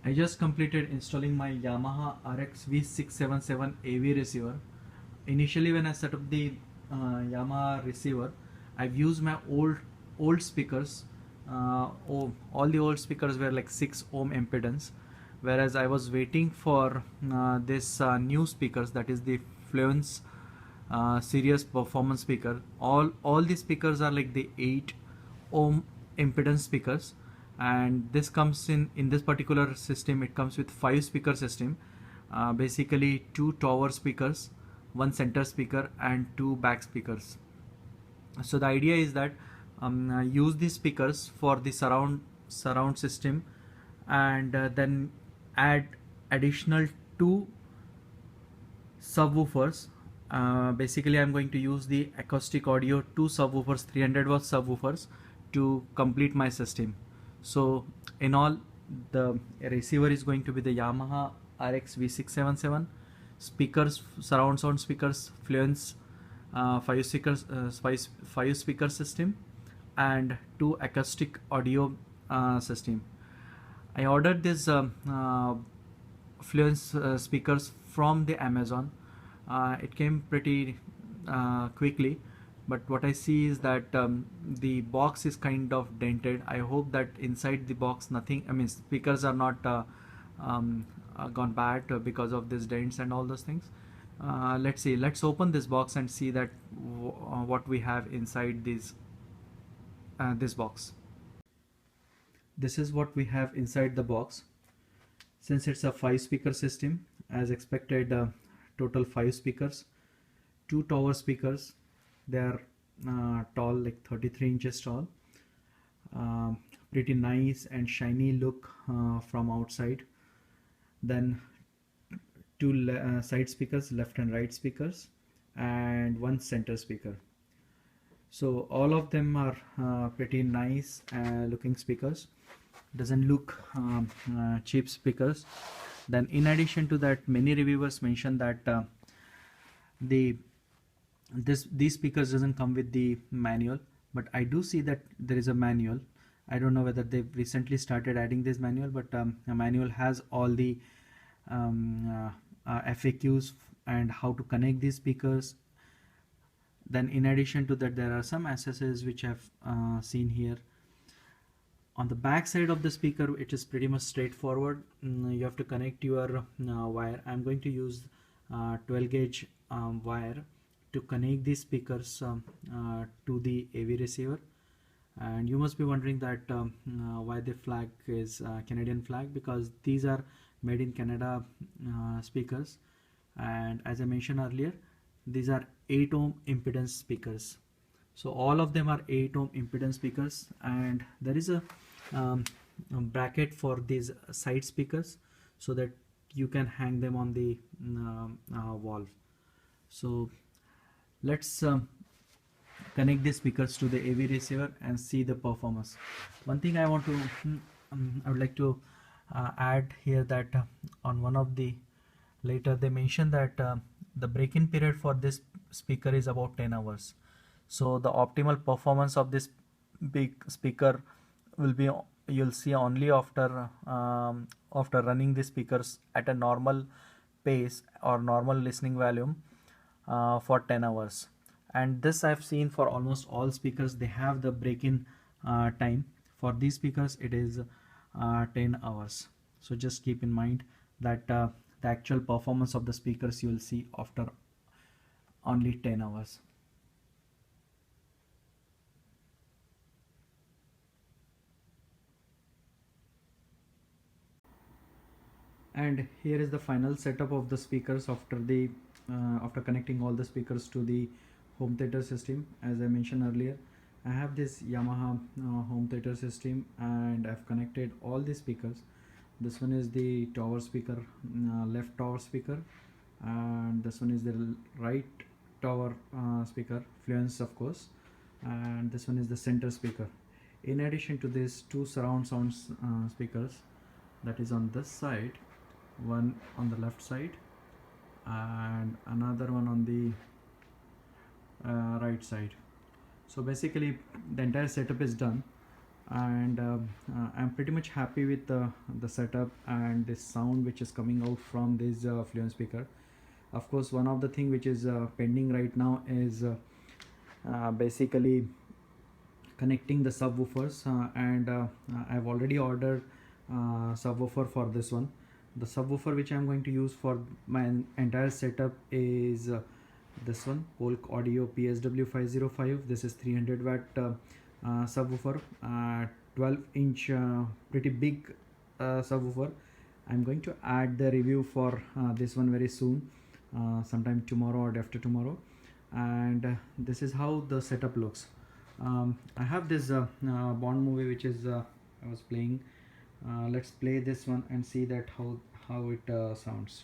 I just completed installing my Yamaha RX V677 AV receiver. Initially when I set up the Yamaha receiver, I've used my old speakers. All the old speakers were like 6 ohm impedance, whereas I was waiting for this new speakers, that is the Fluance serious performance speaker. All these speakers are like the 8 ohm impedance speakers, and this comes in this particular system. It comes with 5 speaker system, basically 2 tower speakers, 1 center speaker and 2 back speakers. So the idea is that use these speakers for the surround system, and then add additional 2 subwoofers. Basically I'm going to use the acoustic audio 2 subwoofers, 300 watt subwoofers, to complete my system. So in all, the receiver is going to be the Yamaha RX V677, speakers, surround sound speakers, Fluance 5 speaker system, and 2 acoustic audio system. I ordered this Fluence speakers from the Amazon. It came pretty quickly, but what I see is that the box is kind of dented. I hope that inside the box nothing, I mean speakers are not gone bad because of these dents and all those things. Let's see, let's open this box and see that what we have inside this box. This is what we have inside the box. Since it's a 5 speaker system, as expected, total 5 speakers, 2 tower speakers. They are tall, like 33 inches tall. Pretty nice and shiny look from outside. Then 2 side speakers, left and right speakers, and 1 center speaker. So all of them are pretty nice looking speakers. Doesn't look cheap speakers. Then in addition to that, many reviewers mentioned that these speakers doesn't come with the manual, but I do see that there is a manual. I don't know whether they've recently started adding this manual, but a manual has all the FAQs and how to connect these speakers. Then in addition to that, there are some accessories which I've seen here. On the back side of the speaker, it is pretty much straightforward. You have to connect your wire. I'm going to use 12 gauge wire to connect these speakers to the AV receiver. And you must be wondering that why the flag is Canadian flag, because these are made in Canada speakers, and as I mentioned earlier, these are 8 ohm impedance speakers. So all of them are 8 ohm impedance speakers, and there is a bracket for these side speakers so that you can hang them on the wall. So let's connect the speakers to the AV receiver and see the performance. One thing I want to I would like to add here, that on one of the later they mentioned that the break-in period for this speaker is about 10 hours. So the optimal performance of this big speaker will be, you'll see only after running the speakers at a normal pace or normal listening volume for 10 hours. And this I've seen for almost all speakers, they have the break-in time. For these speakers it is 10 hours. So just keep in mind that the actual performance of the speakers you will see after only 10 hours. And here is the final setup of the speakers after connecting all the speakers to the home theater system. As I mentioned earlier, I have this Yamaha home theater system, and I've connected all the speakers. This one is the tower speaker, left tower speaker, and this one is the right tower speaker, Fluance of course, and this one is the center speaker. In addition to these 2 surround sounds speakers, that is on this side, one on the left side and another one on the right side. So basically the entire setup is done. and I'm pretty much happy with the setup and this sound which is coming out from this Fluance speaker. Of course, one of the thing which is pending right now is basically connecting the subwoofers, and I've already ordered subwoofer for this one. The subwoofer which I'm going to use for my entire setup is this one, Polk Audio PSW 505. This is 300 watt subwoofer, 12-inch, pretty big subwoofer. I'm going to add the review for this one very soon, sometime tomorrow or after tomorrow. And this is how the setup looks. I have this Bond movie which is I was playing. Let's play this one and see that how it sounds.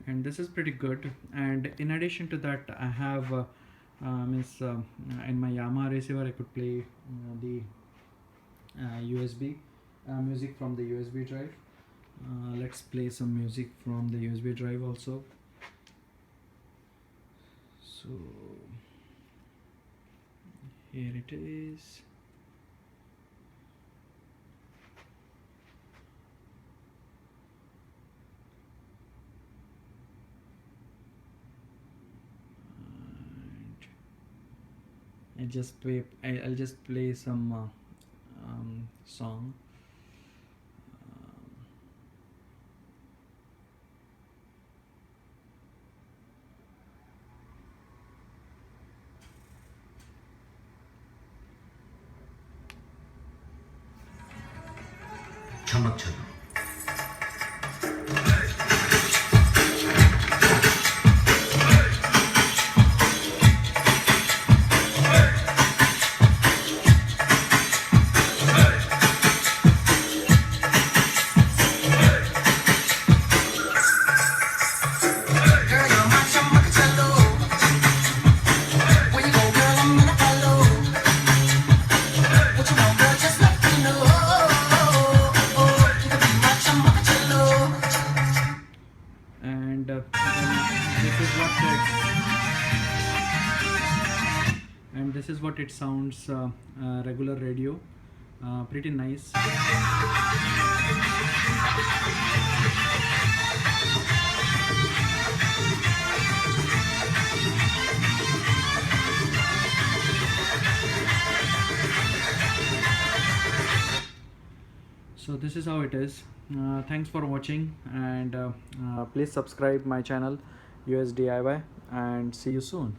And this is pretty good. And in addition to that, I have in my Yamaha receiver I could play the USB music from the USB drive. Let's play some music from the USB drive also. So here it is. I'll just play some song. चमक And this is what it sounds regular radio. Pretty nice. So this is how it is. Thanks for watching, and please subscribe my channel US DIY, and see you soon.